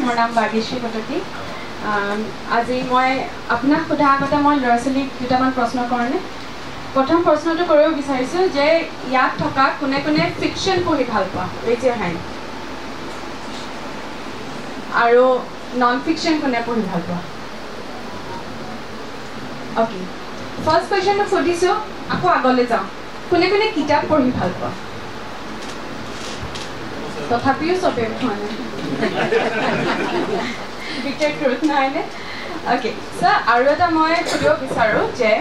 মোৰ নাম বাগেশ্ৰী কটকী আজি মই আপোনাক সোধা আগতে মই ল'ৰা ছোৱালীক দুটামান প্ৰশ্ন কৰোঁনে প্ৰথম প্ৰশ্নটো কৰিব বিচাৰিছোঁ যে ইয়াত থকা কোনে কোনে ফিকশ্যন পঢ়ি ভাল পোৱা ৰেইজ ইয়ৰ হেণ্ড আৰু নন ফিকশ্যন কোনে পঢ়ি ভাল পোৱা অ'কে ফাৰ্ষ্ট কুৱেশ্যনটো সুধিছোঁ আকৌ আগলৈ যাওঁ কোনে কোনে কিতাপ পঢ়ি ভাল পোৱা তথাপিও চবে খোৱা নাই বিটেক ট্ৰুথ নহয়নে অ'কে চ' আৰু এটা মই সুধিব বিচাৰোঁ যে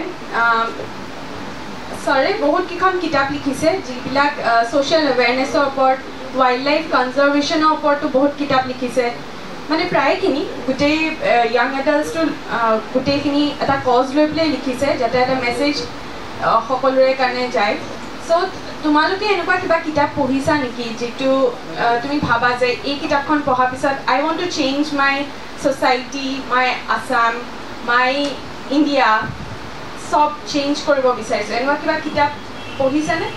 ছাৰে বহুত কেইখন কিতাপ লিখিছে যিবিলাক ছ'চিয়েল এৱেৰনেছৰ ওপৰত ৱাইল্ড লাইফ কনজাৰ্ভেশ্যনৰ ওপৰতো বহুত কিতাপ লিখিছে মানে প্ৰায়খিনি গোটেই য়াং এডাল্টছটো গোটেইখিনি এটা কজ লৈ পেলাই লিখিছে যাতে এটা মেছেজ সকলোৰে কাৰণে যায় চ' তোমালোকে এনেকুৱা কিবা কিতাপ পঢ়িছা নেকি যিটো তুমি ভাবা যে এই কিতাপখন পঢ়াৰ পিছত I want to change my society my Assam my India চব চেঞ্জ কৰিব বিচাৰিছোঁ এনেকুৱা কিবা কিতাপ পঢ়িছানে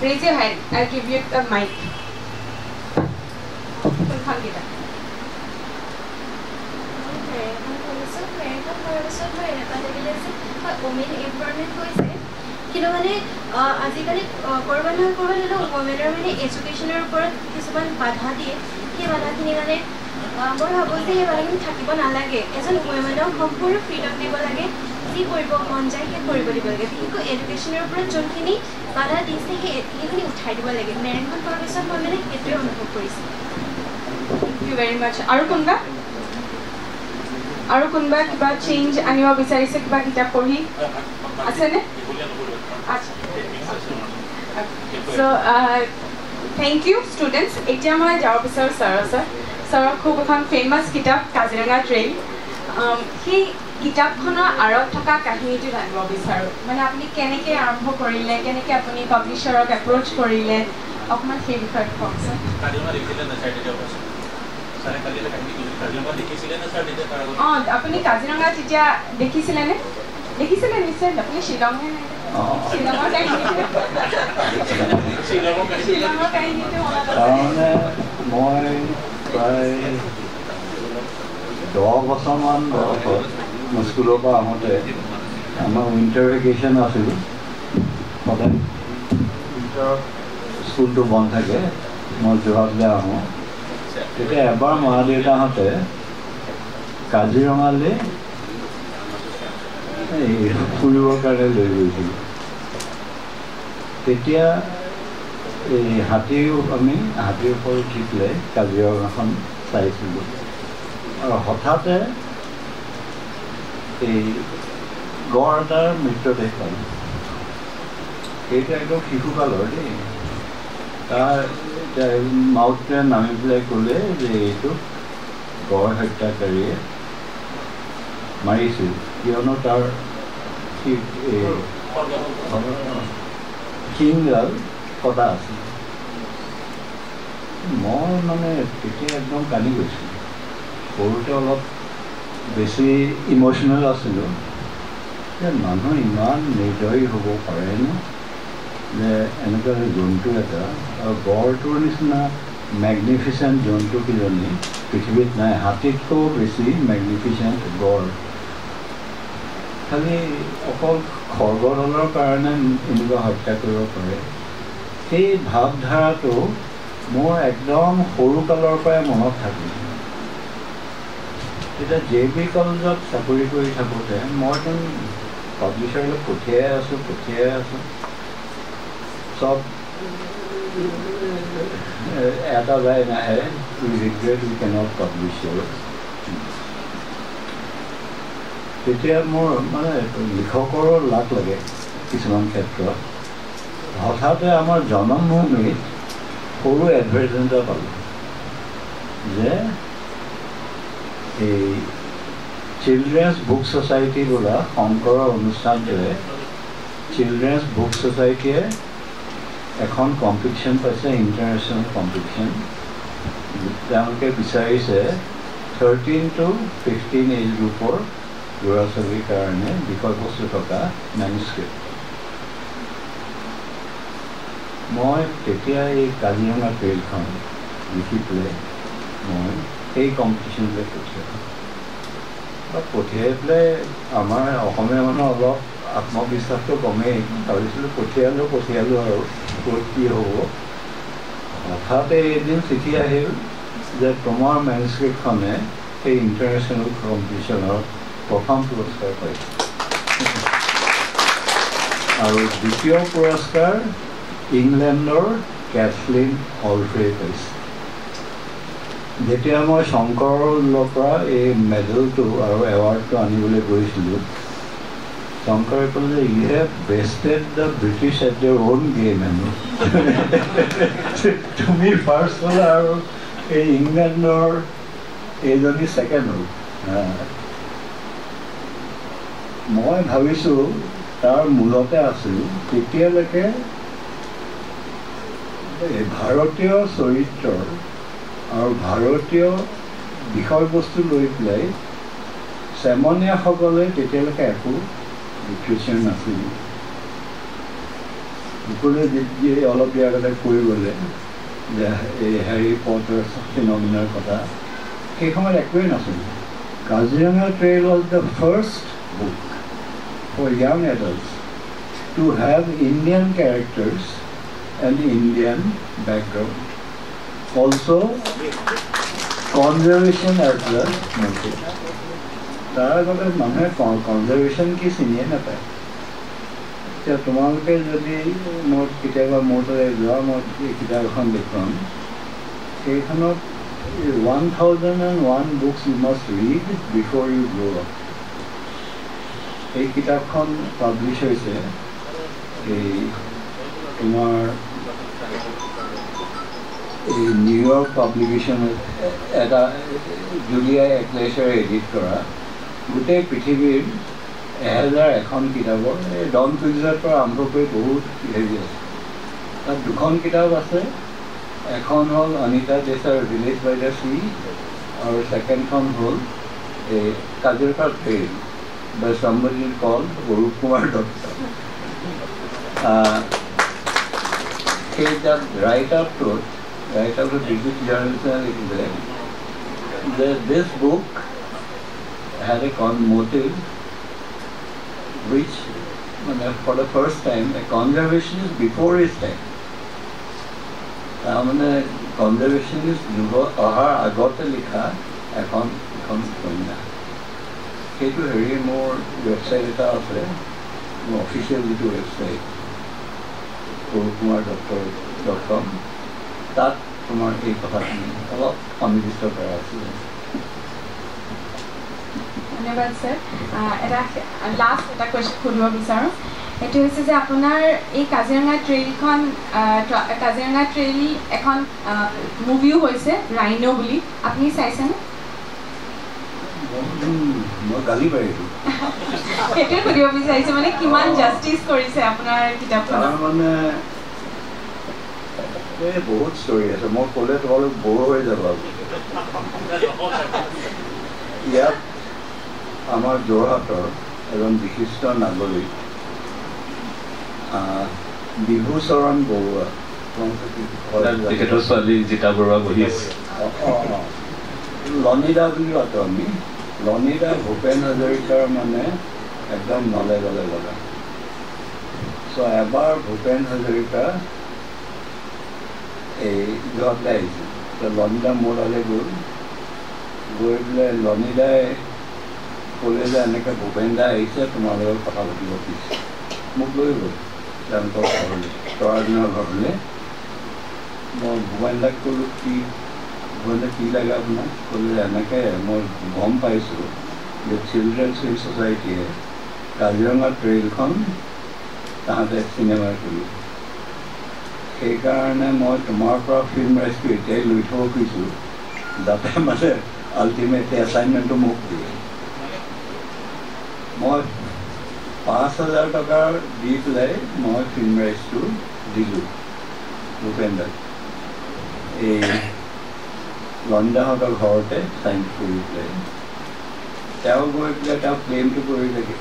raise your hand I give you the mic কোনখন কিতাপ কিন্তু মানে আজিকালি ক'ৰবাত নহয় ক'ৰবাত হ'লেও ৱমেনৰ মানে এডুকেশ্যনৰ ওপৰত কিছুমান বাধা দিয়ে সেই বাধাখিনি মানে মই ভাবোঁ যে সেই বাধাখিনি থাকিব নালাগে এজন ৱমেনক সম্পূৰ্ণ ফ্ৰীডম দিব লাগে যি কৰিব মন যায় সেই কৰিব দিব লাগে বিশেষকৈ এডুকেশ্যনৰ ওপৰত যোনখিনি বাধা দিছে সেইখিনি উঠাই দিব লাগে মেৰেংখন কৰাৰ পিছত মই মানে সেইটোৱে অনুভৱ কৰিছোঁ থেংক ইউ ভেৰি মাছ আৰু কোনোবা কিবা চেঞ্জ আনিব বিচাৰিছে কিবা কিতাপ পঢ়ি আছেনে আচ্ছা চ' থেংক ইউ ষ্টুডেণ্টছ এতিয়া মই যাব বিচাৰোঁ ছাৰৰ খুব এখন ফেমাছ কিতাপ কাজিৰঙা ট্ৰেইল সেই কিতাপখনৰ আঁৰত থকা কাহিনীটো জানিব বিচাৰোঁ মানে আপুনি কেনেকৈ আৰম্ভ কৰিলে কেনেকৈ আপুনি পাব্লিছাৰক এপ্ৰ'চ কৰিলে অকণমান সেই বিষয়ে কওকচোন অঁ আপুনি কাজিৰঙা তেতিয়া দেখিছিলেনে দেখিছিলে নিশ্চয় আপুনি শ্বিলংহে শ্বিলঙৰ কাহিনীটো তাৰমানে মই প্ৰায় 10 বছৰমান বয়সত মই স্কুলৰ পৰা আহোঁতে আমাৰ উইণ্টাৰ ভেকেশ্যন আছিল সদায় উইণ্টাৰত স্কুলটো বন্ধ থাকে মই যোৰহাটলৈ আহোঁ তেতিয়া এবাৰ মা দেউতাহঁতে কাজিৰঙালৈ ফুৰিবৰ কাৰণে লৈ গৈছিলোঁ তেতিয়া এই আমি হাতীৰ ওপৰত উঠি পেলাই কাজিৰঙাখন চাইছিলোঁ আৰু হঠাতে এই গড় এটাৰ মৃতদেহ পালোঁ সেইটো একদম শিশুকালৰ দেই তাৰ এতিয়া মাউথটোৱে নামি পেলাই ক'লে যে এইটো গড় হত্যাকাৰীয়ে মাৰিছিল কিয়নো তাৰ শিংডাল কটা আছিল মই মানে তেতিয়া একদম কান্দি গৈছিলোঁ সৰুতে অলপ বেছি ইম'চনেল আছিলোঁ যে মানুহ ইমান নিৰ্দয়ী হ'ব পাৰেনে যে এনেকুৱা জন্তু এটা আৰু গড়টোৰ নিচিনা মেগনিফিচেণ্ট জন্তু কিজনী পৃথিৱীত নাই হাতীতকৈও বেছি মেগনিফিচেণ্ট গড় খালি অকল খৰ্গডালৰ কাৰণে এনেকুৱা হত্যা কৰিব পাৰে সেই ভাৱধাৰাটো মোৰ একদম সৰুকালৰ পৰাই মনত থাকিল এতিয়া JB কলেজত চাকৰি কৰি থাকোঁতে মইতো পাব্লিছাৰলৈ পঠিয়াই আছোঁ চব এটা যায় নাহে উই ৰিগ্ৰেট উই কেনট পাব্লিছ তেতিয়া মোৰ মানে লিখকৰো লাগ লাগে কিছুমান ক্ষেত্ৰত হঠাতে আমাৰ জনমভূমিত সৰু এডভাৰটাইজ এটা পালোঁ যে এই চিলড্ৰেন্স বুক ছ'চাইটি বোলা শংকৰৰ অনুষ্ঠানটোৱে চিলড্ৰেন্স বুক ছ'চাইটিয়ে এখন কম্পিটিশ্যন পাইছে ইণ্টাৰনেশ্যনেল কম্পিটিশ্যন তেওঁলোকে বিচাৰিছে 13 to 15 এজ গ্ৰুপৰ ল'ৰা ছোৱালীৰ কাৰণে বিষয়বস্তু থকা মেনুস্ক্ৰিপ্ট মই তেতিয়া এই কাজিৰঙা ট্ৰেইলখন লিখি পেলাই মই সেই কম্পিটিশ্যনলৈ পঠিয়াই পেলাই আমাৰ অসমীয়া মানুহ অলপ আত্মবিশ্বাসটো কমেই ভাবিছিলোঁ পঠিয়ালোঁ আৰু ক'ত কি হ'ব হঠাতে এদিন চিঠি আহিল যে তোমাৰ মেনুস্ক্ৰিপ্টখনে সেই ইণ্টাৰনেশ্যনেল কম্পিটিশ্যনৰ প্ৰথম পুৰস্কাৰ পাইছে আৰু দ্বিতীয় পুৰস্কাৰ ইংলেণ্ডৰ কেথলিন অলফ্ৰে পাইছে যেতিয়া মই শংকৰৰ পৰা এই মেডেলটো আৰু এৱাৰ্ডটো আনিবলৈ গৈছিলোঁ শংকৰে ক'লে যে you have bested the British at their own game হেনো তুমি ফাৰ্ষ্ট হ'লা আৰু এই ইংলেণ্ডৰ এইজনী ছেকেণ্ড হ'ল মই ভাবিছোঁ তাৰ মূলতে আছিল তেতিয়ালৈকে ভাৰতীয় চৰিত্ৰৰ আৰু ভাৰতীয় বিষয়বস্তু লৈ পেলাই চেমনীয়াসকলে তেতিয়ালৈকে একো লিটাৰেচাৰ নাছিল সকলোৱে যি অলপ দিয়াৰ আগতে কৈ গ'লে যে এই হেৰি পটাৰ ফিনমিনাৰ কথা সেই সময়ত একোৱেই নাছিল Kaziranga trail was the first book for young adults to have Indian characters and Indian background also conservation as well motive তাৰ আগতে মানুহে কনজাৰ্ভেশ্যন কি চিনিয়ে নাপায় এতিয়া তোমালোকে যদি মোৰ কেতিয়াবা মোৰ দৰে যোৱা মই এই কিতাপ এখন দেখুৱাম সেইখনত 1001 books you must read before you grow up এই কিতাপখন পাব্লিছ হৈছে এই তোমাৰ এই নিউয়ৰ্ক পাব্লিকেশ্যনত এটা জুলিয়া এক্লেচাৰে এডিট কৰা গোটেই পৃথিৱীৰ 1001খন কিতাপৰ এই ডন কুইজৰ পৰা আৰম্ভ কৰি বহুত হেৰি আছে তাত দুখন কিতাপ আছে এখন হ'ল অনিতা দেশাৰ ভিলেজ বাই দ্য চি আৰু ছেকেণ্ডখন হ'ল এই Kaziranga trail by somebody called Arup Kumar Dutta সেই তাত ৰাইট আপটোত right out of British journalism that this book had a motive which for the first time a conservationist before his time conservationist অহাৰ আগতে লিখা এখন উপন্যাস সেইটো হেৰি মোৰ ৱেবছাইট এটা আছে মোৰ অফিচিয়েল যিটো ৱেবছাইট অৰূপকুমাৰ.com তাত তোমাৰ এই কথাখিনি অলপ সন্নিৱিষ্ট কৰা আছিলে ধন্যবাদ ছাৰ লাষ্ট এটা কুৱেশ্যন সুধিব বিচাৰোঁ এইটো হৈছে যে আপোনাৰ এই কাজিৰঙা ট্ৰেইল এখন মুভিও হৈছে ৰাইনো বুলি আপুনি চাইছেনে মই গালি পাৰিছোঁ সেইটোৱে সুধিব বিচাৰিছোঁ মানে কিমান জাষ্টিছ কৰিছে আপোনাৰ কিতাপখনত মানে এই বহুত ষ্টৰি আছে মই ক'লে তোমালোক বৰ হৈ যাব ইয়াত আমাৰ যোৰহাটৰ এজন বিশিষ্ট নাগৰিক বিভূচৰণ বৰুৱা তেখেতৰ ছোৱালী জিতা বৰুৱা বহি আছে লনিদা বুলি মাতো আমি লনিদা ভূপেন হাজৰিকাৰ মানে একদম নলে গলে লগা চ' এবাৰ ভূপেন হাজৰিকা এই ঘৰলৈ আহিছিল লনিদা মোৰ তালৈ গ'ল গৈ পেলাই লনিদাই ক'লে যে এনেকৈ ভূপেন দা আহিছে তোমাৰ লগত কথা পাতিব খুজিছে মোক লৈ গ'ল তেওঁলোকৰ ঘৰলৈ তৰাজনৰ ঘৰলৈ মই ভূপেন দাক ক'লোঁ কি ভূপেন দা কি লাগে আপোনাক ক'লে যে এনেকৈ মই গম পাইছোঁ যে চিলড্ৰেনছ ফিল্ম ছ'চাইটিয়ে কাজিৰঙা ট্ৰেইলখন তাহাঁতে চিনেমা কৰিব সেইকাৰণে মই তোমাৰ পৰা ফিল্ম ৰাইজটো এতিয়াই লৈ থ'ব খুজিছোঁ যাতে মানে আল্টিমেটলি এছাইনমেণ্টটো মোক দিয়ে মই 5,000 টকা দি পেলাই মই ফিল্ম ৰাইজটো দিলোঁ ভূপেন দাক এই লনিদাহঁতৰ ঘৰতে চাইন কৰি পেলাই তেওঁ গৈ পেলাই তেওঁ ক্লেইমটো কৰি থাকে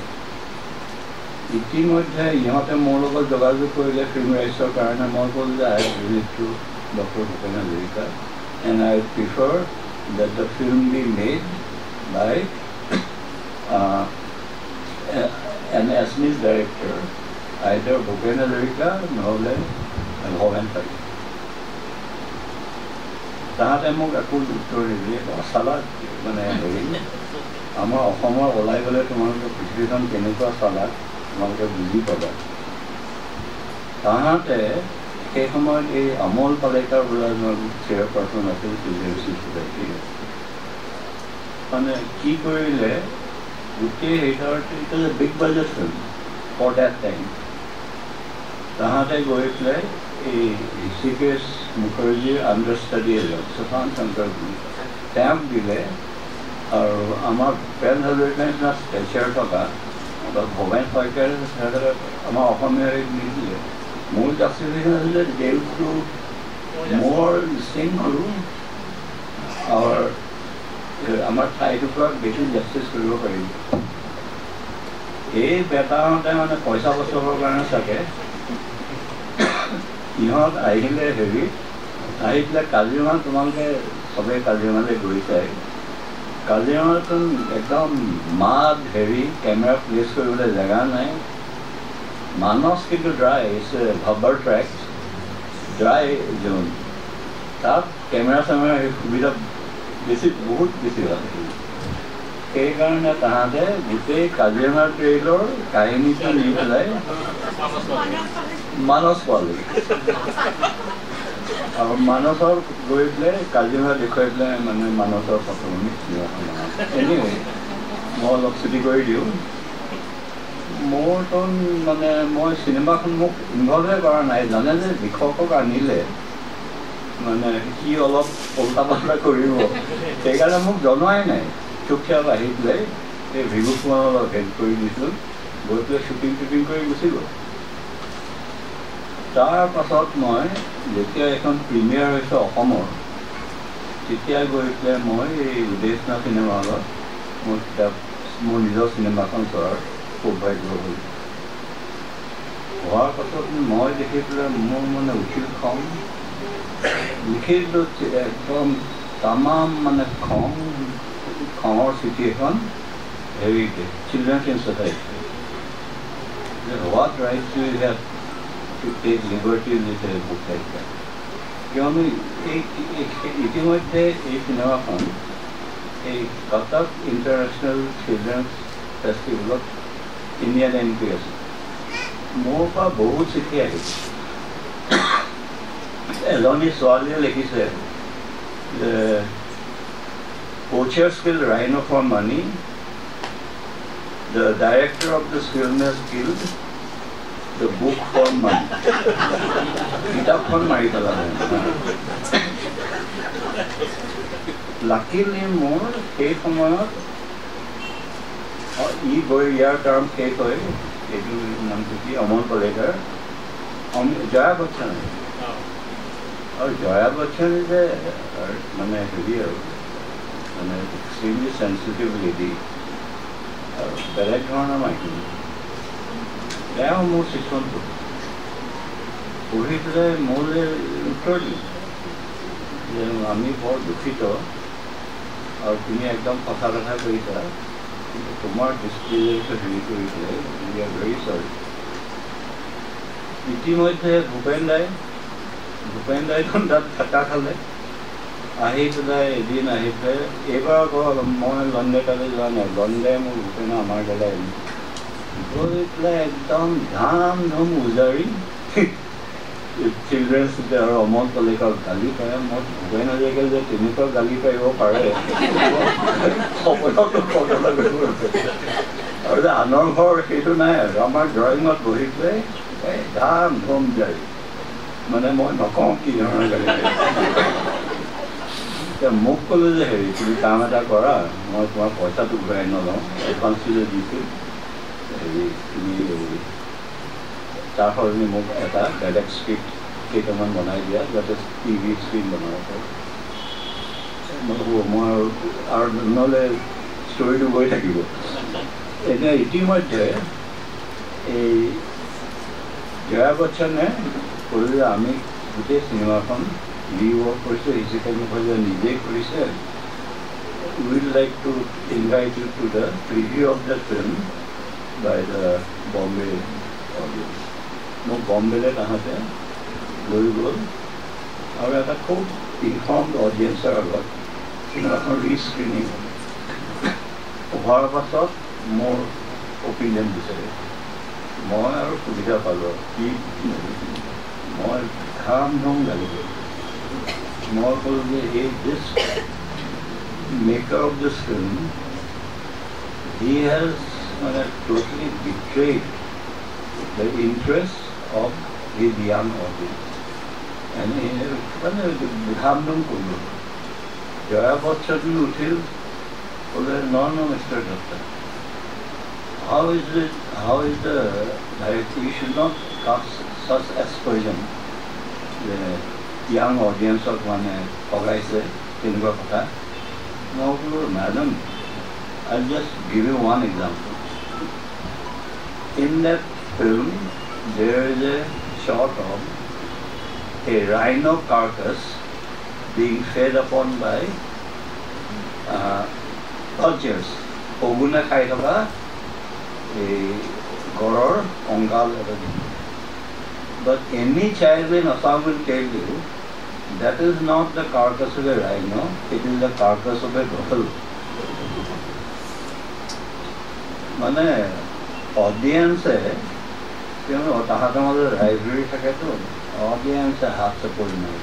ইতিমধ্যে ইহঁতে মোৰ লগত যোগাযোগ কৰিলে ফিল্ম ৰাইজৰ কাৰণে মই ক'লোঁ যে I relate to doctor Bhupen Hazarika and I prefer that the film be made by an Assamese director, either Bhupen Hazarika নহ'লে ভৱেন পাৰি তাহাঁতে মোক একো উত্তৰ নিদিয়ে চালাক মানে হেৰি আমাৰ অসমৰ ওলাই গ'লে তোমালোকে পৃথিৱীখন কেনেকুৱা চালাক তোমালোকে বুজি পাবা তাহাঁতে সেই সময়ত এই অমল পালেকাৰ বোলা এজন চেয়াৰপাৰ্চন আছিল চিলড্ৰেনছ ছ'চাইটি মানে কি কৰিলে গোটেই সেইটাৰ it is a big budget film for that time তাহাঁতে গৈ পেলাই এই ঋষিকেশ মুখাৰ্জীৰ আণ্ডাৰষ্টাডি এজন সুশান্ত শংকৰ বুলি তেওঁক দিলে আৰু আমাৰ ভূপেন হাজৰিকাৰ নিচিনা ষ্টেচাৰ থকা বা ভৱেন শইকীয়াৰ আমাৰ অসমীয়া হেৰিত নিদিলে মোৰ জাষ্টিফিকেশ্যন আছিলে দে উড ডু মোৰ চিং টু আৰু আমাৰ ঠাইটুকুৰাক বেছি জাষ্টিছ কৰিব পাৰিব এই বেটাহঁতে মানে পইচা বচাবৰ কাৰণে চাগে ইহঁত আহিলে হেৰি আহি পেলাই কাজিৰঙা তোমালোকে চবেই কাজিৰঙালৈ গৈ চাই কাজিৰঙাতো একদম মাত হেৰি কেমেৰা প্লেচ কৰিবলৈ জেগা নাই মানস কিন্তু ড্ৰাই ভাব্বাৰ ট্ৰেক ড্ৰাই জোন তাত কেমেৰা চেমেৰা সুবিধা বেছি বহুত বেছি ভাল সেইকাৰণে তাহাঁতে গোটেই কাজিৰঙা ট্ৰেইলৰ কাহিনীটো নি পেলাই মানস পালে আৰু মানসৰ গৈ পেলাই কাজিৰঙা দেখুৱাই পেলাই মানে মানসৰ ফটো এনিৱে মই অলপ ছুটি কৰি দিওঁ মোৰতো মানে মই চিনেমাখন মোক ইনভলভে কৰা নাই জানে যে লিখকক আনিলে মানে সি অলপ উল্টা পাল্টা কৰিব সেইকাৰণে মোক জনোৱাই নাই চুপচাপ আহি পেলাই এই ভিভু কুমাৰ অলপ হেল্প কৰি দিছিলোঁ গৈ পেলাই শ্বুটিং কৰি গুচি গ'ল তাৰ পাছত মই যেতিয়া এখন প্ৰিমিয়াৰ হৈছে অসমৰ তেতিয়া গৈ পেলাই মই এই উদেশনা চিনেমা হলত মোৰ নিজৰ চিনেমাখন চোৱাৰ সৌভাগ্য হ'ল হোৱাৰ পাছত মই দেখি পেলাই মোৰ মানে উঠিল খং লিখিলোঁ একদম তামাম মানে খঙৰ চিঠি এখন হেৰিতে children's in society what rights you have to take liberties with a book like that. কিয়নো ইতিমধ্যে এই চিনেমাখন এই কটক ইণ্টাৰনেশ্যনেল চিলড্ৰেনছ ফেষ্টিভেলত ইণ্ডিয়ান এণ্ট্ৰি আছে মোৰ পৰা বহুত চিঠি আহিছে এজনী ছোৱালীয়ে লিখিছে যে poachers kill rhino for money, the director of this film has killed the book for money. কিতাপখন মাৰি পেলালে লাকিলি মোৰ সেই সময়ত ইয়াৰ টাৰ্ম শেষ হয় এইটো নামটো কি অমল পালেকাৰ জয়া বচ্চন আৰু জয়া বচ্চন যে মানে হেৰি আৰু মানে এক্সট্ৰিমলি চেঞ্চিটিভ লেডি আৰু বেলেগ ধৰণৰ মাইকী তেওঁ মোৰ চিঠনটো পঢ়ি পেলাই মোলৈ উত্তৰ দিওঁ যে আমি বৰ দুখিত আৰু তুমি একদম সঁচা কথা কৈছা কিন্তু তোমাৰ দৃষ্টিৰে হেৰি কৰি পেলাই উই আৰ ভেৰি চৰি ইতিমধ্যে ভূপেন দাইখন তাত ঠেকা খালে আহি পেলাই এদিন আহি পেলাই এইবাৰ মই লণ্ডে তালৈ যোৱা নাই লণ্ডে মোৰ ভূপেন আমাৰ গ'লে গৈ পেলাই একদম ধাম ধুম উজাৰি চিলড্ৰেনছ আৰু অমল পালেকাৰ গালি পাৰে মই ভূপেন হাজৰিকাই যে তেনেকুৱা গালি পাৰিব পাৰে সপোনতো কল্পনা কৰিব আৰু যে আনৰ ঘৰ সেইটো নাই আৰু আমাৰ ড্ৰয়িঙত বহি পেলাই ধাম ধুম জাৰি মানে মই নকওঁ কি ধৰণৰ গালি এতিয়া মোক ক'লে যে হেৰি তুমি কাম এটা কৰা মই তোমাৰ পইচাটো ঘূৰাই নলওঁ এডভান্সটো যে দিছোঁ হেৰি তুমি তাৰ সলনি মোক এটা বেলেগ স্ক্ৰিপ্ট কেইটামান বনাই দিয়া যাতে টিভি স্ক্ৰীণ বনাব পাৰোঁ মই আৰু নহ'লে ষ্টৰিটো গৈ থাকিব এতিয়া ইতিমধ্যে এই জয়া বচ্চনে ক'লে আমি গোটেই চিনেমাখন ৰিৱৰ্ক কৰিছোঁ ঋষিকেশ মুখাৰ্জীয়ে নিজেই কৰিছে we'd like to invite you to the preview of the film by the Bombay audience. No Bombay le kahate loi gol aru eta khub informed audience agot cinema re-screening hoar pasot more opinion bisare moi aru sudhira palo ki moi dham dham lagile moi kolu je this maker of this film, he has totally betrayed the interests of his young audience. And he Hamdum Kulu. Jaya Bachchan Uthil, no, Mr. Doctor. How is the director? You should not cast such aspersion. The young audience of one organizer in Gopata. No, madam, I'll just give you one example. In that film, there is a shot of a rhino carcass being fed upon by vultures. Oguna Kaitava, a goror, ongal. But any child in Assam will tell you, that is not the carcass of a rhino, it is the carcass of a buffalo. Mane audience hai, kyun tahata mother rivalry thake to audience half support nahi.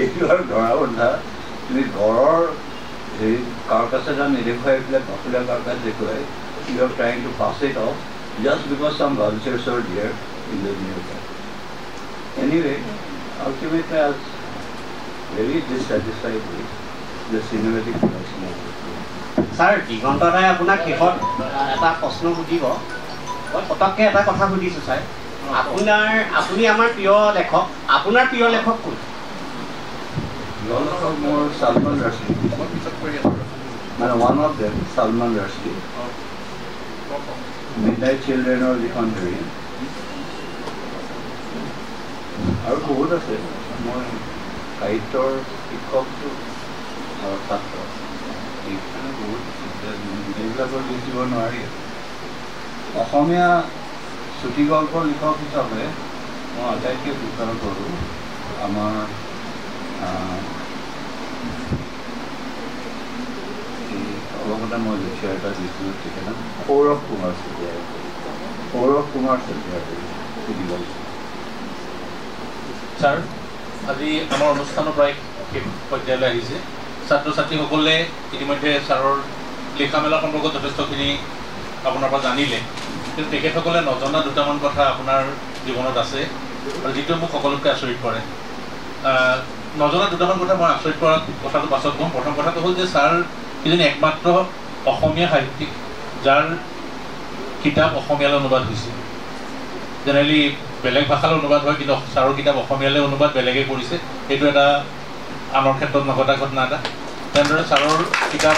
Ek bar gora unda, ni goror carcass ka nirikhoy like buffalo carcass dekhoy. You are trying to pass it off just because some vultures are there in the nearby. Anyway. Ultimately, I was very dissatisfied with the cinematic production of the film. Sir, Digontarai আপোনাক শেষত এটা প্ৰশ্ন সুধিব পটককৈ এটা কথা সুধিছোঁ sir আপুনি আমাৰ প্ৰিয় লেখক আপোনাৰ প্ৰিয় লেখক কোন মোৰ Salman Rushdie মানে one of them Salman Rushdie Midnight Children or the Conjuring আৰু বহুত আছে মই সাহিত্যৰ শিক্ষকটো আৰু ছাত্ৰ এইখানে বহুত এইবিলাকৰ লিখিব নোৱাৰি অসমীয়া চুটি গল্পৰ লিখক হিচাপে মই আটাইতকৈ প্ৰিফাৰ কৰোঁ আমাৰ অলপতে মই লেকচাৰ এটা দিছিলোঁ তেখেত সৌৰভ কুমাৰ চেতিয়াই চুটি গল্প ছাৰ আজি আমাৰ অনুষ্ঠানৰ প্ৰায় শেষ পৰ্যায়লৈ আহিছে ছাত্ৰ ছাত্ৰীসকলে ইতিমধ্যে ছাৰৰ লিখা মেলা সম্পৰ্কত যথেষ্টখিনি আপোনাৰ পৰা জানিলে কিন্তু তেখেতসকলে নজনা দুটামান কথা আপোনাৰ জীৱনত আছে আৰু যিটো মোক সকলোতকৈ আচৰিত কৰে নজনা দুটামান কথা মই আচৰিত কৰা কথাটো পাছত ক'ম প্ৰথম কথাটো হ'ল যে ছাৰ কিজনী একমাত্ৰ অসমীয়া সাহিত্যিক যাৰ কিতাপ অসমীয়ালৈ অনুবাদ হৈছে জেনেৰেলি বেলেগ ভাষালৈ অনুবাদ হয় কিন্তু ছাৰৰ কিতাপ অসমীয়ালৈ অনুবাদ বেলেগে কৰিছে এইটো এটা আনৰ ক্ষেত্ৰত নঘটা ঘটনা এটা তেনেদৰে ছাৰৰ কিতাপ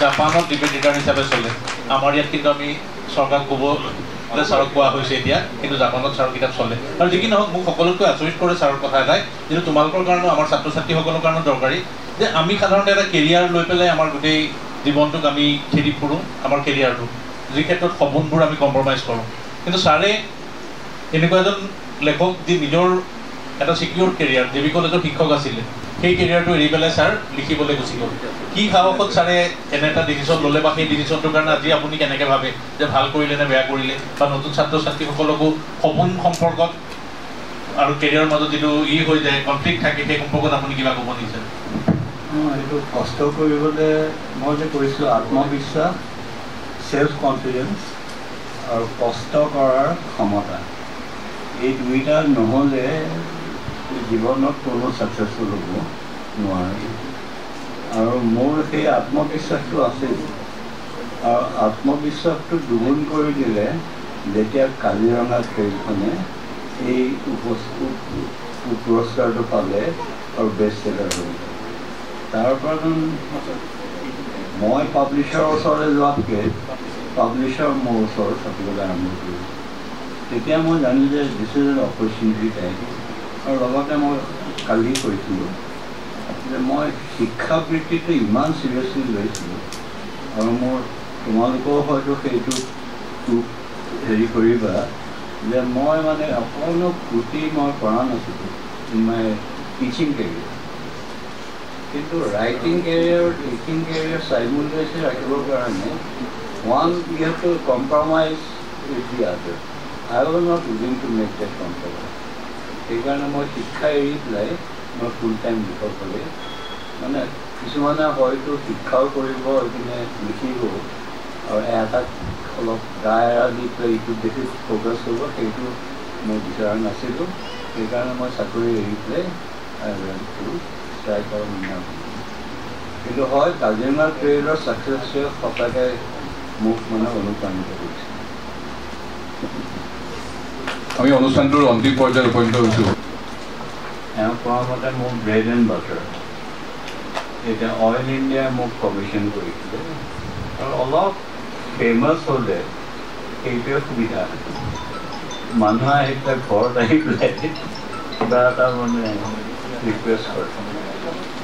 জাপানত ডিবেট ৰিটাৰ্ণ হিচাপে চলে আমাৰ ইয়াত কিন্তু আমি চৰকাৰক ক'বলৈ ছাৰক কোৱা হৈছে এতিয়া কিন্তু জাপানত ছাৰৰ কিতাপ চলে আৰু যি কি নহওক মোক সকলোতকৈ আচৰিত কৰে ছাৰৰ কথা এটাই যিটো তোমালোকৰ কাৰণেও আমাৰ ছাত্ৰ ছাত্ৰীসকলৰ কাৰণেও দৰকাৰী যে আমি সাধাৰণতে এটা কেৰিয়াৰ লৈ পেলাই আমাৰ গোটেই জীৱনটোক আমি খেদি ফুৰোঁ আমাৰ কেৰিয়াৰটো যি ক্ষেত্ৰত সপোনবোৰ আমি কম্প্ৰমাইজ কৰোঁ কিন্তু ছাৰে এনেকুৱা এজন লেখক যি নিজৰ এটা ছিকিউৰ কেৰিয়াৰ জে বি কলেজৰ শিক্ষক আছিলে সেই কেৰিয়াৰটো এৰি পেলাই ছাৰ লিখিবলৈ গুচি গ'ল কি সাহসত ছাৰে এনে এটা ডিচিশ্যন ল'লে বা সেই ডিচিশ্যনটোৰ কাৰণে আজি আপুনি কেনেকৈ ভাবে যে ভাল কৰিলে নে বেয়া কৰিলে বা নতুন ছাত্ৰ ছাত্ৰীসকলকো সপোন সম্পৰ্কত আৰু কেৰিয়াৰৰ মাজত যিটো হৈ যায় কনফ্লিক্ট থাকে সেই সম্পৰ্কত আপুনি কিবা ক'ব নিছে এইটো কষ্ট কৰিবলৈ মই যে কৈছিলোঁ আত্মবিশ্বাস চেল্ফ কনফিডেন্স আৰু কষ্ট কৰাৰ ক্ষমতা এই দুইটা নহ'লে জীৱনত কোনো ছাকচেছফুল হ'ব নোৱাৰে আৰু মোৰ সেই আত্মবিশ্বাসটো আছিল আৰু আত্মবিশ্বাসটো দুগুণ কৰি দিলে যেতিয়া কাজিৰঙা ট্ৰেইনখনে এই পুৰস্কাৰটো পালে আৰু বেষ্ট চেলাৰ হৈ গ'ল তাৰপৰা মই পাব্লিছাৰৰ ওচৰলৈ যোৱাতকৈ পাব্লিছাৰ মোৰ ওচৰত থাকিবলৈ আৰম্ভ কৰিলোঁ তেতিয়া মই জানিলোঁ যে this is an opportunity time আৰু লগতে মই কালি কৈছিলোঁ যে মই শিক্ষাবৃত্তিটো ইমান চিৰিয়াছলি লৈছিলোঁ আৰু মোৰ তোমালোকেও হয়তো সেইটো হেৰি কৰিবা যে মই মানে অকণো ক্ৰুটি মই কৰা নাছিলোঁ ইন মাই টিচিং কেৰিয়াৰ কিন্তু ৰাইটিং কেৰিয়াৰ আৰু টিচিং কেৰিয়াৰ চাইমুলটেনিয়াছলি ৰাখিবৰ কাৰণে one you have to compromise with the other. I was not willing to make that compromise. সেইকাৰণে মই শিক্ষা এৰি পেলাই মই ফুল টাইম লিখক হ'লে মানে কিছুমানে হয়তো শিক্ষাও কৰিব এইপিনে লিখিব আৰু এটাক অলপ গায়ে দি পেলাই ইটোত বেছি ফ'কাছ কৰিব সেইটো মই বিচৰা নাছিলোঁ সেইকাৰণে মই চাকৰি এৰি পেলাই ট্ৰাই কৰা কিন্তু হয় কাজিৰঙা ট্ৰেইলৰ ছাকচেছে সঁচাকৈ মোক মানে অনুপ্ৰাণিত কৰিছে আমি অনুষ্ঠানটোৰ অন্তিম পৰ্যায়ত উপনীত হৈছোঁ এওঁ কোৱা মতে মোক ব্ৰেড এণ্ড বাটাৰ এতিয়া অইল ইণ্ডিয়াই মোক কমিশ্যন কৰিছিলে আৰু অলপ ফেমাছ হ'লে সেইটোৱে সুবিধা মানুহে আহি পেলাই ঘৰত আহি পেলাই কিবা এটা মানে ৰিকুৱেষ্ট কৰে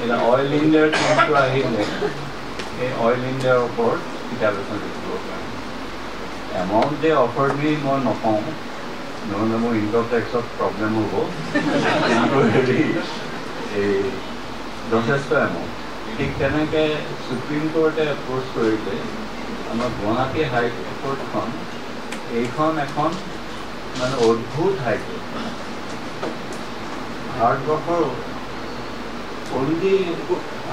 এতিয়া অইল ইণ্ডিয়াৰ টিমটো আহিলে এই অইল ইণ্ডিয়াৰ ওপৰত কিতাপ এখন লিখিব পাৰে এমাউণ্ট দে অফাৰ দি মই নকওঁ নহ'লে মোৰ ইনকম টেক্সত প্ৰব্লেম হ'ব কিন্তু হেৰি এই যথেষ্ট এমাউণ্ট ঠিক তেনেকৈ সুপ্ৰিম কোৰ্টে এপ্ৰ'চ কৰিলে আমাৰ গুৱাহাটী হাইকোৰ্টখন এইখন এখন মানে অদ্ভুত হাইকোৰ্ট ভাৰতবৰ্ষৰ only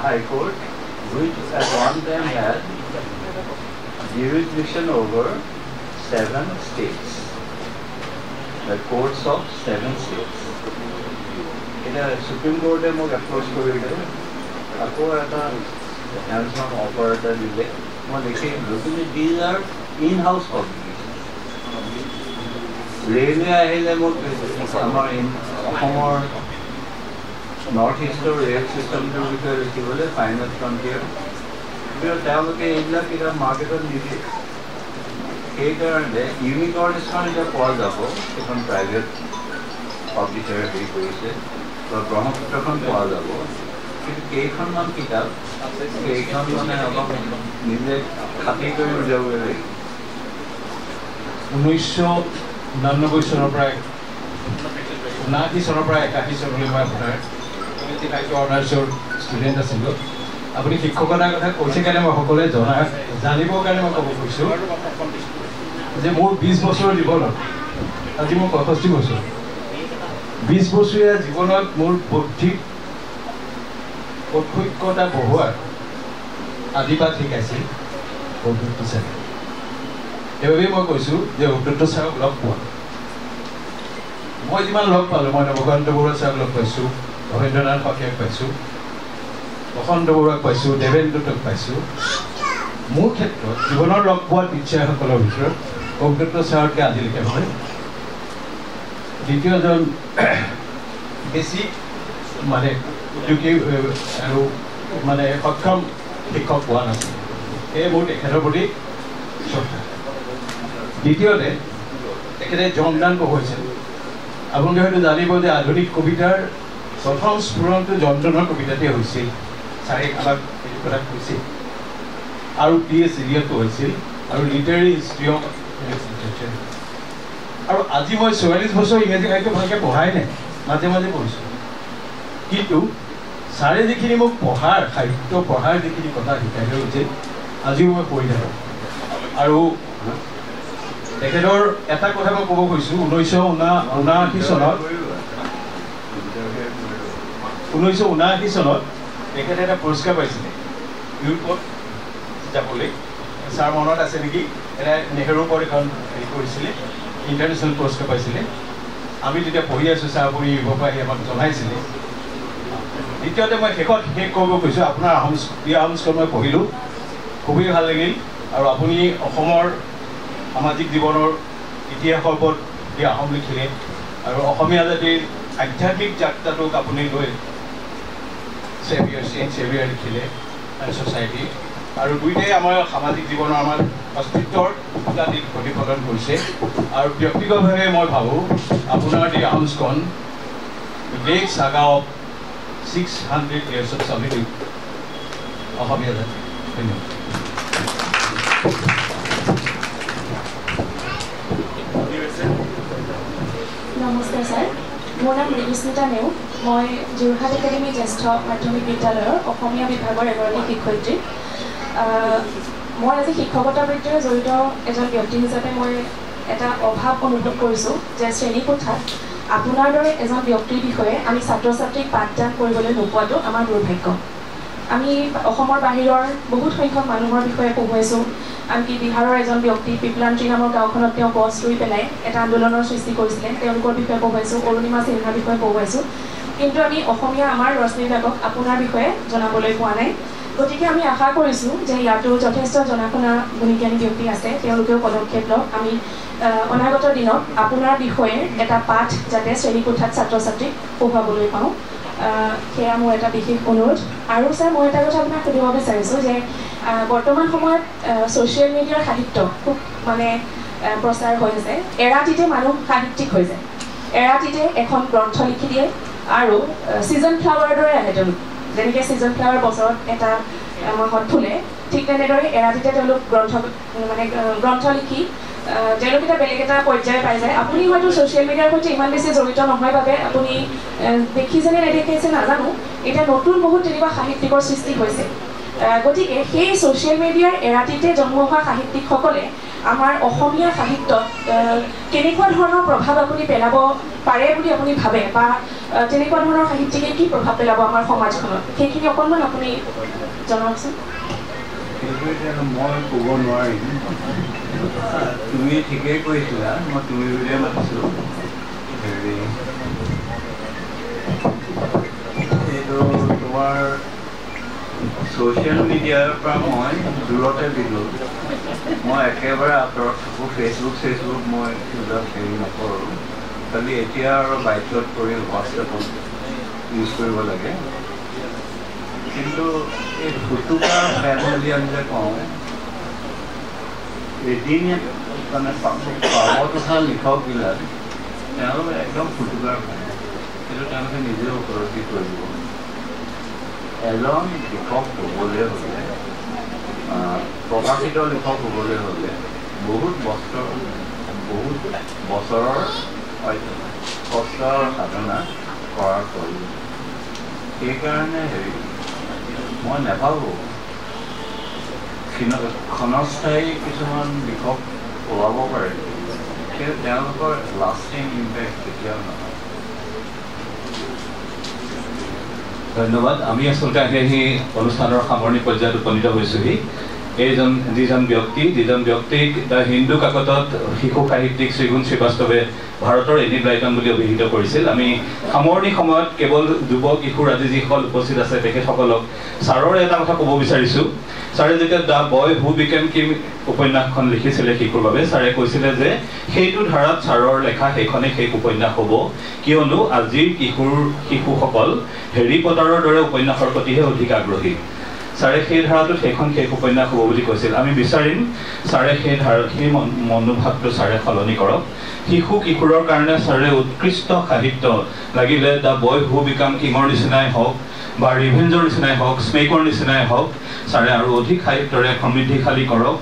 High Court which at one time had jurisdiction over 7 states, the courts of 7 states. In the Supreme Court, I approached hands-on operator. These are in-house publications. Railway North Eastern rail system to final frontier. তেওঁলোকে এইবিলাক কিতাপ মাৰ্কেটত নিদিয়ে সেইকাৰণে unicorn এতিয়া পোৱা যাব এখন প্ৰাইভেট পাব্লিচাৰে হেৰি কৰিছে বা ব্ৰহ্মপুত্ৰখন পোৱা যাব কিন্তু কেইখনমান কিতাপ কেইখন মানে অলপ নিজে খাতি কৰি উলিয়াব লাগিব 1999 চনৰ পৰা 89 চনৰ পৰা 81 চনলৈ মই আপোনাৰ অনাৰ্ছৰ ষ্টুডেণ্ট আছিলোঁ আপুনি শিক্ষকতাৰ কথা কৈছে কাৰণে মই সকলোৱে জানিবৰ কাৰণে মই ক'ব কৈছোঁ যে মোৰ 20 বছৰৰ জীৱনত আজি মোৰ 65 বছৰ 20 বছৰীয়া জীৱনত মোৰ বৌদ্ধিক অক্ষতা বঢ়োৱাৰ আদিপাত শিকাইছিল অভিজ্ঞ ছাৰে সেইবাবেই মই কৈছোঁ যে অভিজ্ঞ ছাৰক লগ পোৱা মই যিমান লগ পালোঁ মই নৱকান্ত বৰুৱা ছাৰক লগ পাইছোঁ ৰবীন্দ্ৰনাথ শইকীয়াক পাইছোঁ বসন্ত বৰুৱাক পাইছোঁ দেৱেন্দ্ৰক পাইছোঁ মোৰ ক্ষেত্ৰত জীৱনৰ লগ পোৱা টিচাৰসকলৰ ভিতৰত অভিজ্ঞ ছাৰতকৈ আজিলৈকে মই দ্বিতীয়জন বেছি মানে উদ্যোগী আৰু মানে সক্ষম শিক্ষক পোৱা নাছিল সেয়ে মোৰ তেখেতৰ প্ৰতি শ্ৰদ্ধা দ্বিতীয়তে তেখেতে জনদান বহুৱাইছিল আপোনালোকে হয়তো জানিব যে আধুনিক কবিতাৰ প্ৰথম স্ফুৰণটো জনদানৰ কবিতাতে হৈছিল ছাৰে আমাক এইটো কথা কৈছিল আৰু T.S. এলিয়টো হৈছিল আৰু লিটাৰেৰী হিষ্ট্ৰী অফ লিটাৰেচাৰ আৰু আজি মই 44 বছৰ ইংৰাজী সাহিত্য ভালকৈ পঢ়াই নাই মাজে মাজে পঢ়িছোঁ কিন্তু ছাৰে যিখিনি মোক সাহিত্য পঢ়াৰ যিখিনি কথা শিকাই থৈ গৈছিল আজিও মই পঢ়ি থাকোঁ আৰু তেখেতৰ এটা কথা মই ক'ব খুজিছোঁ 1979 চনত তেখেতে এটা পুৰস্কাৰ পাইছিলে ইউৰোপত যাবলৈ ছাৰ মনত আছে নেকি এটা নেহেৰুৰ ওপৰত এখন হেৰি কৰিছিলে ইণ্টাৰনেশ্যনেল পুৰস্কাৰ পাইছিলে আমি যেতিয়া পঢ়ি আছোঁ ছাৰ আপুনি ইউৰোপৰ পৰা আহি আমাক জনাইছিলে দ্বিতীয়তে মই শেষ কৰিব কৈছোঁ আপোনাৰ আহোমস্খন মই পঢ়িলোঁ খুবেই ভাল লাগিল আৰু আপুনি অসমৰ সামাজিক জীৱনৰ ইতিহাসৰ ওপৰত যি আহোম লিখিলে আৰু অসমীয়া জাতিৰ আধ্যাত্মিক যাত্ৰাটোক আপুনি লৈ চেভিয়াৰ লিখিলে ছ'চাইটি আৰু দুইটাই আমাৰ সামাজিক জীৱনৰ আমাৰ অস্তিত্বৰ দুটা দিশ প্ৰতিফলন কৰিছে আৰু ব্যক্তিগতভাৱে মই ভাবোঁ আপোনাৰ দি আহোমস্খন great saga of 600 years of servitude. অসমীয়া জাতি ধন্যবাদ। নমস্কাৰ ছাৰ, মোৰ নাম ঋতুস্মিতা নেওগ। মই যোৰহাট একাডেমী জ্যেষ্ঠ মাধ্যমিক বিদ্যালয়ৰ অসমীয়া বিভাগৰ এগৰাকী শিক্ষয়িত্ৰী। মই আজি শিক্ষকতা বৃত্তিৰে জড়িত এজন ব্যক্তি হিচাপে মই এটা অভাৱ অনুভৱ কৰিছোঁ যে শ্ৰেণীকোঠাত আপোনাৰ দৰে এজন ব্যক্তিৰ বিষয়ে আমি ছাত্ৰ ছাত্ৰীক পাঠদান কৰিবলৈ নোপোৱাটো আমাৰ দুৰ্ভাগ্য। আমি অসমৰ বাহিৰৰ বহুত সংখ্যক মানুহৰ বিষয়ে পঢ়ুৱাইছোঁ। আনকি বিহাৰৰ এজন ব্যক্তি পিপলান্ত্ৰী নামৰ গাঁওখনত তেওঁ গছ ৰুই পেলাই এটা আন্দোলনৰ সৃষ্টি কৰিছিলে, তেওঁলোকৰ বিষয়ে পঢ়ুৱাইছোঁ। অৰুণিমা সিনহাৰ বিষয়ে পঢ়ুৱাইছোঁ। কিন্তু আমি অসমীয়া আমাৰ ল'ৰা ছোৱালীবিলাকক আপোনাৰ বিষয়ে জনাবলৈ পোৱা নাই। গতিকে আমি আশা কৰিছোঁ যে ইয়াতো যথেষ্ট জনা শুনা গুণীজ্ঞানী ব্যক্তি আছে, তেওঁলোকেও পদক্ষেপ লওক। আমি অনাগত দিনত আপোনাৰ বিষয়ে এটা পাঠ যাতে শ্ৰেণীকোঠাত ছাত্ৰ ছাত্ৰীক পঢ়ুৱাবলৈ পাওঁ, সেয়া মোৰ এটা বিশেষ অনুৰোধ। আৰু ছাৰ, মই এটা কথা আপোনাক সুধিব বিচাৰিছোঁ যে বৰ্তমান সময়ত ছ'চিয়েল মিডিয়াৰ সাহিত্য খুব প্ৰচাৰ হৈ আছে। এৰাতিতে মানুহ সাহিত্যিক হৈ যায়, এৰাতিতে এখন গ্ৰন্থ লিখি দিয়ে আৰু ছিজন ফ্লাৱাৰৰ দৰে আহে তেওঁলোক। যেনেকৈ ছিজন ফ্লাৱাৰ বছৰত এটা মাহত ফুলে, ঠিক তেনেদৰে এৰাতিতে তেওঁলোক গ্ৰন্থ লিখি তেওঁলোক এটা বেলেগ এটা পৰ্যায় পাই যায়। আপুনি হয়তো ছ'চিয়েল মিডিয়াৰ সৈতে ইমান বেছি জড়িত নহয় বাবে আপুনি দেখিছেনে নেদেখিছে নাজানো, এতিয়া নতুন বহুত তেনেকুৱা সাহিত্যিকৰ সৃষ্টি হৈছে। গতিকে সেই ছ'চিয়েল মিডিয়াৰ এৰাতিতে জন্ম হোৱা সাহিত্যিকসকলে আমাৰ অসমীয়া সাহিত্যত কেনেকুৱা ধৰণৰ প্ৰভাৱ আপুনি পেলাব পাৰে বুলি আপুনি ভাবে, বা তেনেকুৱা ধৰণৰ সাহিত্যিকে কি প্ৰভাৱ পেলাব আমাৰ সমাজখনত, সেইখিনি অকণমান আপুনি জনাওকচোন। সেইটো এতিয়া মই ক'ব নোৱাৰিম। তুমি ঠিকেই কৈছিলা, মই তুমি বুলিয়ে মাতিছোঁ। এইটো তোমাৰ ছ'চিয়েল মিডিয়াৰ পৰা মই দূৰতে দিলোঁ। মই একেবাৰে আঁতৰত থাকোঁ। ফেচবুক মই এইবিলাক হেৰি নকৰোঁ। খালি এতিয়া আৰু বাধ্যত পৰি হোৱাটছএপত ইউজ কৰিব লাগে। কিন্তু এই ফুটুকাৰ ফেন বুলি আমি যে কওঁ, এদিন পাবত উঠা লিখকবিলাক তেওঁলোকে একদম ফুটুকাৰ ফেন। কিন্তু তেওঁলোকে নিজেও উপলব্ধি কৰিব। এজন লিখক হ'বলৈ হ'লে, প্ৰকাশিত লিখক হ'বলৈ হ'লে বহুত বছৰৰ কষ্ট সাধনা কৰাৰ প্ৰয়োজন। সেইকাৰণে মই নাভাবোঁ ক্ষণস্থায়ী কিছুমান লিখক ওলাব পাৰে, কিন্তু তেওঁলোকৰ লাষ্টিং ইম্পেক্ট কেতিয়াও নহয়। ধন্যবাদ। আমি আচলতে আহি অনুষ্ঠানৰ সামৰণি পৰ্যায়ত উপনীত হৈছোঁহি। যিজন ব্যক্তিক দ্য হিন্দু কাকতত শিশু সাহিত্যিক শ্ৰীগুণ শ্ৰীবাস্তৱে ভাৰতৰ এনি ব্ৰাইটন বুলি অভিহিত কৰিছিল। আমি সামৰণি সময়ত কেৱল যুৱ কিশোৰ আজি যিসকল উপস্থিত আছে তেখেতসকলক ছাৰৰ এটা কথা ক'ব বিচাৰিছোঁ। ছাৰে যেতিয়া the boy who became king উপন্যাসখন লিখিছিলে শিশুৰ বাবে, ছাৰে কৈছিলে যে সেইটো ধাৰাত ছাৰৰ লেখা সেইখনেই শেষ উপন্যাস হ'ব, কিয়নো আজিৰ শিশুসকল হেৰি পটাৰৰ দৰে উপন্যাসৰ প্ৰতিহে অধিক আগ্ৰহী। ছাৰে সেই ধাৰাটোত সেইখন শেষ উপন্যাস হ'ব বুলি কৈছিল। আমি বিচাৰিম ছাৰে সেই মনোভাৱটো ছাৰে সলনি কৰক। শিশু কিশোৰৰ কাৰণে ছাৰে উৎকৃষ্ট সাহিত্য, লাগিলে দ্য বয় হু বিকাম কিঙৰ নিচিনাই হওক বা ৰিভেঞ্জৰ নিচিনাই হওক, স্নেকৰ নিচিনাই হওক, ছাৰে আৰু অধিক সাহিত্যৰে সমৃদ্ধিশালী কৰক।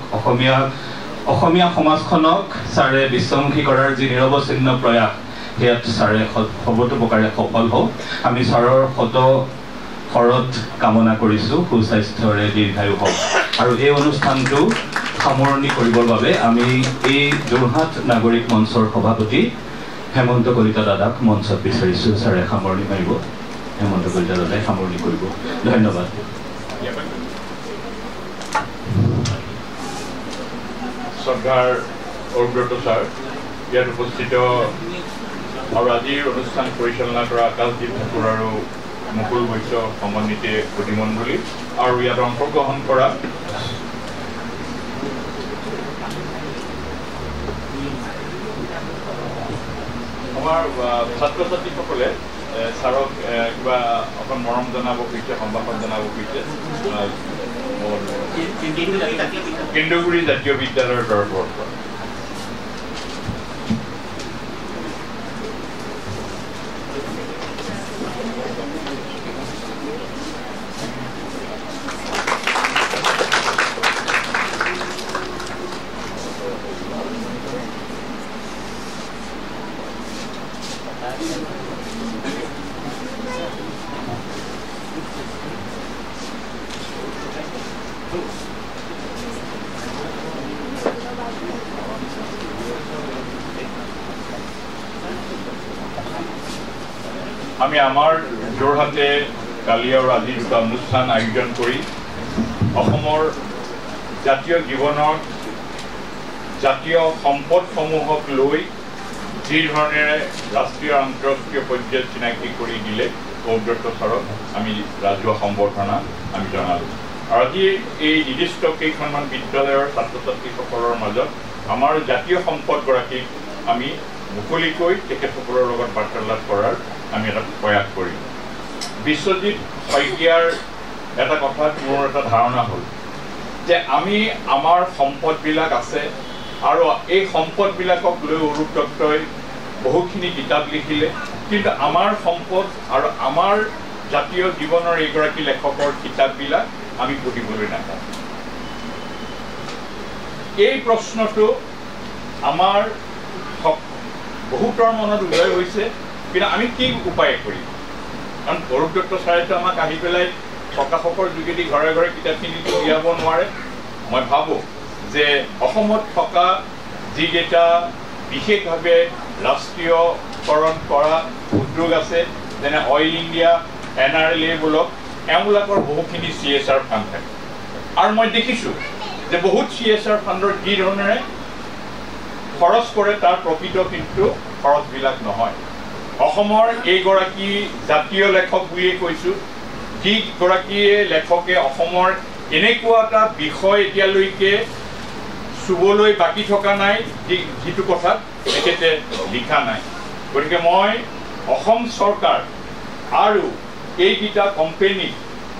অসমীয়া সমাজখনক ছাৰে বিশ্বমুখী কৰাৰ যি নিৰৱচ্ছিন্ন প্ৰয়াস, সেয়াত ছাৰে সৰ্বতোপ্ৰকাৰে সফল হওক। আমি ছাৰৰ শৰত কামনা কৰিছোঁ, সুস্বাস্থ্যৰে দীৰ্ঘায়ু হওক। আৰু এই অনুষ্ঠানটো সামৰণি কৰিবৰ বাবে আমি এই যোৰহাট নাগৰিক মঞ্চৰ সভাপতি হেমন্ত কলিতা দাদাক মঞ্চত বিচাৰিছোঁ। ছাৰে সামৰণি মাৰিব, হেমন্ত কলিতা দাদাই সামৰণি কৰিব। ধন্যবাদ। শ্ৰদ্ধাৰ অৰুব্ৰত ছাৰ, ইয়াত উপস্থিত আৰু আজিৰ অনুষ্ঠান পৰিচালনা কৰা আকাশদ্বীপ ঠাকুৰ আৰু মুকুল বৈশ্য সমন্বিতে প্ৰতিমণ্ডলী, আৰু ইয়াত অংশগ্ৰহণ কৰা আমাৰ ছাত্ৰ ছাত্ৰীসকলে ছাৰক কিবা অকণ মৰম জনাব খুজিছে, সম্ভাষণ জনাব খুজিছে। কেন্দ্ৰগুৰি জাতীয় বিদ্যালয়ৰ তৰফৰ পৰা আমি আমাৰ যোৰহাটে কালি আৰু আজি দুটা অনুষ্ঠান আয়োজন কৰি অসমৰ জাতীয় জীৱনৰ জাতীয় সম্পদসমূহক লৈ যি ধৰণেৰে ৰাষ্ট্ৰীয় আন্তঃৰাষ্ট্ৰীয় পৰ্যায়ত চিনাকি কৰি দিলে সৌদ্ৰত্ব ছাৰক আমি ৰাজহুৱা সম্বৰ্ধনা আমি জনালোঁ। আৰু আজি এই নিৰ্দিষ্ট কেইখনমান বিদ্যালয়ৰ ছাত্ৰ ছাত্ৰীসকলৰ মাজত আমাৰ জাতীয় সম্পদগৰাকীক আমি মুকলিকৈ তেখেতসকলৰ লগত বাৰ্তালাপ কৰাৰ আমি এটা প্ৰয়াস কৰিম। বিশ্বজিৎ শইকীয়াৰ এটা কথাত মোৰ এটা ধাৰণা হ'ল যে আমি আমাৰ সম্পদবিলাক আছে আৰু এই সম্পদবিলাকক লৈ অৰূপ দত্তই বহুখিনি কিতাপ লিখিলে, কিন্তু আমাৰ সম্পদ আৰু আমাৰ জাতীয় জীৱনৰ এইগৰাকী লেখকৰ কিতাপবিলাক আমি পঢ়িবলৈ নাপাওঁ। এই প্ৰশ্নটো আমাৰ বহুতৰ মনত উদয় হৈছে, কিন্তু আমি কি উপায় কৰিম? কাৰণ অৰূপ দত্ত ছাৰেতো আমাক আহি পেলাই প্ৰকাশকৰ যোগেদি ঘৰে ঘৰে কিতাপখিনিটো দিয়াব নোৱাৰে। মই ভাবোঁ যে অসমত থকা যিকেইটা বিশেষভাৱে ৰাষ্ট্ৰীয়কৰণ কৰা উদ্যোগ আছে, যেনে অইল ইণ্ডিয়া, NRLA বোলক, এওঁবিলাকৰ বহুখিনি CSR ফাণ্ড থাকে। আৰু মই দেখিছোঁ যে বহুত CSR ফাণ্ডৰ যি ধৰণেৰে খৰচ কৰে তাৰ প্ৰকৃত কিন্তু খৰচবিলাক নহয়। অসমৰ এইগৰাকী জাতীয় লেখক বুলিয়ে কৈছোঁ, যিগৰাকীয়ে লেখকে অসমৰ এনেকুৱা এটা বিষয় এতিয়ালৈকে চুবলৈ বাকী থকা নাই যিটো কথাত তেখেতে লিখা নাই। গতিকে মই অসম চৰকাৰ আৰু এইকেইটা কোম্পেনীক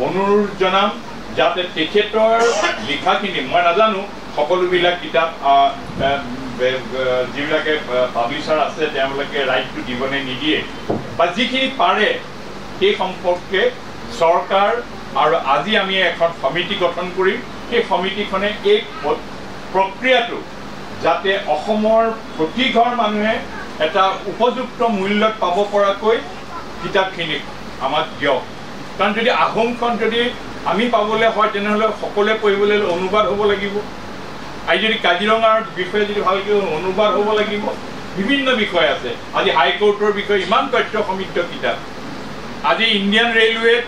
অনুৰোধ জনাম যাতে তেখেতৰ লিখাখিনি, মই নাজানো সকলোবিলাক কিতাপ যিবিলাকে পাব্লিচাৰ আছে তেওঁলোকে ৰাইটটো দিবনে নিদিয়ে, বা যিখিনি পাৰে সেই সম্পৰ্কে চৰকাৰ আৰু আজি আমি এখন সমিতি গঠন কৰিম। সেই সমিতিখনে এই প্ৰক্ৰিয়াটো যাতে অসমৰ প্ৰতিঘৰ মানুহে এটা উপযুক্ত মূল্যত পাব পৰাকৈ কিতাপখিনি আমাক দিয়ক। কাৰণ যদি আহোমখন যদি আমি পাবলৈ হয় তেনেহ'লে সকলোৱে পঢ়িবলৈ অনুবাদ হ'ব লাগিব। আজি যদি কাজিৰঙাৰ বিষয়ে যদি ভালকৈ অনুবাদ হ'ব লাগিব, বিভিন্ন বিষয় আছে। আজি হাইকোৰ্টৰ বিষয়ে ইমান তথ্য সমৃদ্ধ কিতাপ, আজি ইণ্ডিয়ান ৰেলৱেত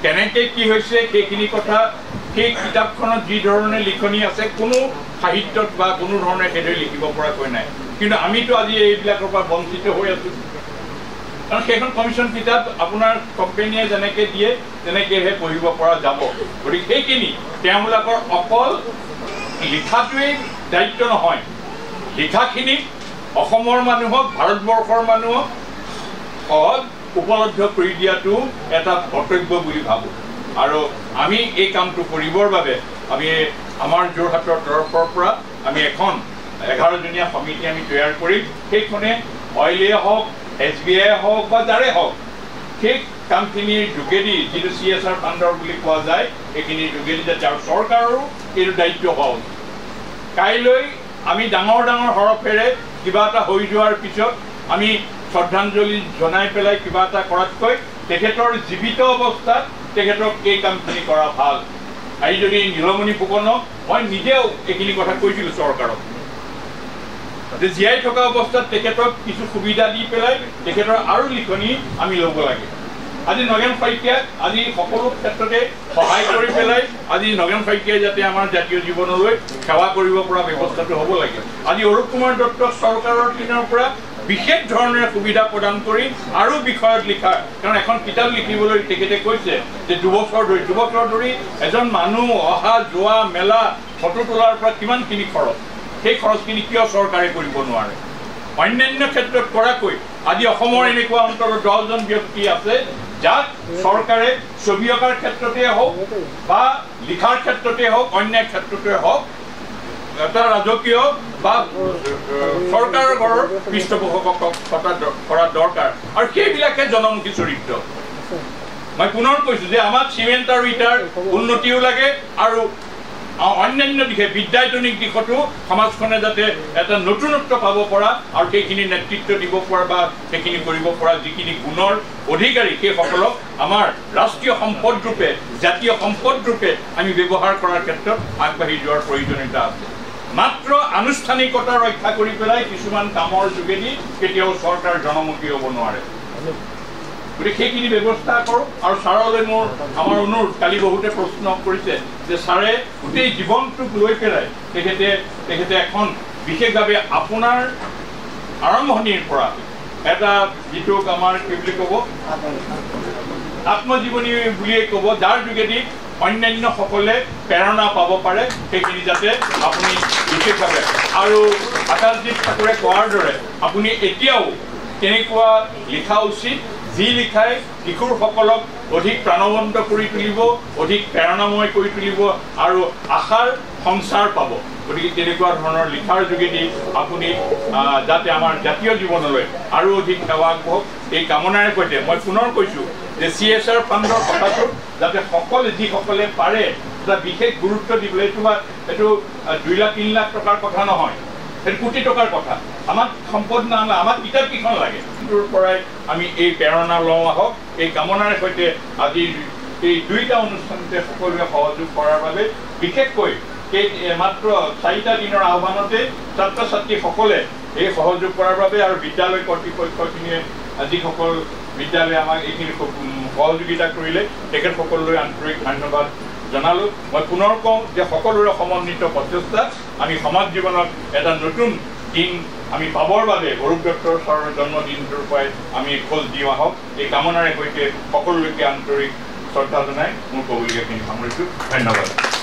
কেনেকৈ কি হৈছে সেইখিনি কথা সেই কিতাপখনত যি ধৰণে লিখনি আছে কোনো সাহিত্যত বা কোনো ধৰণে সেইদৰে লিখিব পৰাকৈ নাই। কিন্তু আমিতো আজি এইবিলাকৰ পৰা বঞ্চিত হৈ আছোঁ। কাৰণ সেইখন কমিশ্যন কিতাপ আপোনাৰ কোম্পেনীয়ে যেনেকৈ দিয়ে তেনেকৈহে পঢ়িব পৰা যাব। গতিকে সেইখিনি তেওঁবিলাকৰ অকল লিখাটোৱেই দায়িত্ব নহয়, লিখাখিনি অসমৰ মানুহক, ভাৰতবৰ্ষৰ মানুহক সহজ উপলব্ধ কৰি দিয়াটো এটা কৰ্তব্য বুলি ভাবোঁ। আৰু আমি এই কামটো কৰিবৰ বাবে আমি আমাৰ যোৰহাটৰ তৰফৰ পৰা আমি এখন 11জনীয়া সমিতি আমি তৈয়াৰ কৰিম। সেইখনে অইলে হওক, SBI হওক বা যাৰে হওক, সেই কামখিনিৰ যোগেদি যিটো CSR ফাণ্ডৰ বুলি কোৱা যায় সেইখিনিৰ যোগেদি যাতে আৰু চৰকাৰৰো এইটো দায়িত্ব হওক। কাইলৈ আমি ডাঙৰ ডাঙৰ হৰফেৰে কিবা এটা হৈ যোৱাৰ পিছত আমি শ্ৰদ্ধাঞ্জলি জনাই পেলাই কিবা এটা কৰাতকৈ তেখেতৰ জীৱিত অৱস্থাত তেখেতক এই কামখিনি কৰা ভাল। আজি যদি নীলমণি ফুকনক মই নিজেও এইখিনি কথা কৈছিলোঁ চৰকাৰক যে জীয়াই থকা অৱস্থাত তেখেতক কিছু সুবিধা দি পেলাই তেখেতৰ আৰু লিখনি আমি ল'ব লাগে। আজি নগেন শইকীয়াক আজি সকলো ক্ষেত্ৰতে সহায় কৰি পেলাই আজি নগেন শইকীয়াই যাতে আমাৰ জাতীয় জীৱনলৈ সেৱা কৰিব পৰা ব্যৱস্থাটো হ'ব লাগে। আজি অৰূপ কুমাৰ দত্তক চৰকাৰৰ পিনৰ পৰা বিশেষ ধৰণেৰে সুবিধা প্ৰদান কৰি আৰু বিষয়ত লিখা, কাৰণ এখন কিতাপ লিখিবলৈ তেখেতে কৈছে যে 2 বছৰ ধৰি এজন মানুহ অহা যোৱা মেলা ফটো তোলাৰ পৰা কিমানখিনি খৰচ, সেই খৰচখিনি কিয় চৰকাৰে কৰিব নোৱাৰে? অন্যান্য ক্ষেত্ৰত কৰাকৈ আজি অসমৰ এনেকুৱা অন্ততঃ 10জন ব্যক্তি আছে যাক চৰকাৰে ছবি অঁকাৰ ক্ষেত্ৰতে হওক বা লিখাৰ ক্ষেত্ৰতে হওক, অন্য ক্ষেত্ৰতে হওক এটা ৰাজকীয় বা চৰকাৰৰ ঘৰৰ পৃষ্ঠপোষকক কৰা দৰকাৰ। আৰু সেইবিলাকে জনমুখী চৰিত্ৰ। মই পুনৰ কৈছোঁ যে আমাক চিমেণ্ট আৰু ইটাৰ উন্নতিও লাগে আৰু অন্যান্য দিশে বিদ্যায়তনিক দিশতো সমাজখনে যাতে এটা নতুনত্ব পাব পৰা আৰু সেইখিনি নেতৃত্ব দিব পৰা বা সেইখিনি কৰিব পৰা যিখিনি গুণৰ অধিকাৰী সেইসকলক আমাৰ ৰাষ্ট্ৰীয় সম্পদ ৰূপে জাতীয় সম্পদ ৰূপে আমি ব্যৱহাৰ কৰাৰ ক্ষেত্ৰত আগবাঢ়ি যোৱাৰ প্ৰয়োজনীয়তা আছে মাত্ৰ আনুষ্ঠানিকতা ৰক্ষা কৰি পেলাই কিছুমান কামৰ যোগেদি কেতিয়াও চৰকাৰ জনমুখী হ'ব নোৱাৰে গতিকে সেইখিনি ব্যৱস্থা কৰোঁ আৰু ছাৰলৈ মোৰ আমাৰ অনুৰোধ কালি বহুতে প্ৰশ্ন কৰিছে যে ছাৰে গোটেই জীৱনটোক লৈ পেলাই তেখেতে এখন বিশেষভাৱে আপোনাৰ আৰম্ভণিৰ পৰা এটা যিটোক আমাৰ কি বুলি ক'ব আত্মজীৱনী বুলিয়ে ক'ব যাৰ যোগেদি অন্যান্য সকলে প্ৰেৰণা পাব পাৰে সেইখিনি যাতে আপুনি বিশেষভাৱে আৰু আকাশজিৎ ঠাকুৰে কোৱাৰ দৰে আপুনি এতিয়াও কেনেকুৱা লিখা উচিত যি লিখাই কিশোৰসকলক অধিক প্ৰাণৱন্ত কৰি তুলিব অধিক প্ৰেৰণাময় কৰি তুলিব আৰু আশাৰ সংসাৰ পাব গতিকে তেনেকুৱা ধৰণৰ লিখাৰ যোগেদি আপুনি যাতে আমাৰ জাতীয় জীৱনলৈ আৰু অধিক সেৱা আগবঢ়ক এই কামনাৰে সৈতে মই পুনৰ কৈছোঁ যে CSR ফাণ্ডৰ কথাটো যাতে সকলে যিসকলে পাৰে এটা বিশেষ গুৰুত্ব দিবলৈ এইটো 2 লাখ 3 লাখ টকাৰ কথা নহয় সেইটো কোটি টকাৰ কথা আমাক সম্পদ নালাগে আমাক কিতাপ কিখন লাগে তোৰ পৰাই আমি এই প্ৰেৰণা লওঁ আহক এই কামনাৰে সৈতে আজি এই দুইটা অনুষ্ঠানতে সকলোৱে সহযোগ কৰাৰ বাবে বিশেষকৈ মাত্ৰ 4টা দিনৰ আহ্বানতে ছাত্ৰ ছাত্ৰীসকলে এই সহযোগ কৰাৰ বাবে আৰু বিদ্যালয় কৰ্তৃপক্ষখিনিয়ে যিসকল বিদ্যালয়ে আমাক এইখিনি সহযোগিতা কৰিলে তেখেতসকললৈ আন্তৰিক ধন্যবাদ জনালোঁ মই পুনৰ কওঁ যে সকলোৰে সমন্বিত প্ৰচেষ্টা আমি সমাজ জীৱনত এটা নতুন দিন আমি পাবৰ বাবে অৰূপ দত্তৰ ছাৰৰ জন্মদিনটোৰ পৰাই আমি খোজ দিওঁ আহক এই কামনাৰে সৈতে সকলোলৈকে আন্তৰিক শ্ৰদ্ধা জনাই মোৰ ক'বলগীয়াখিনি সামৰিছোঁ ধন্যবাদ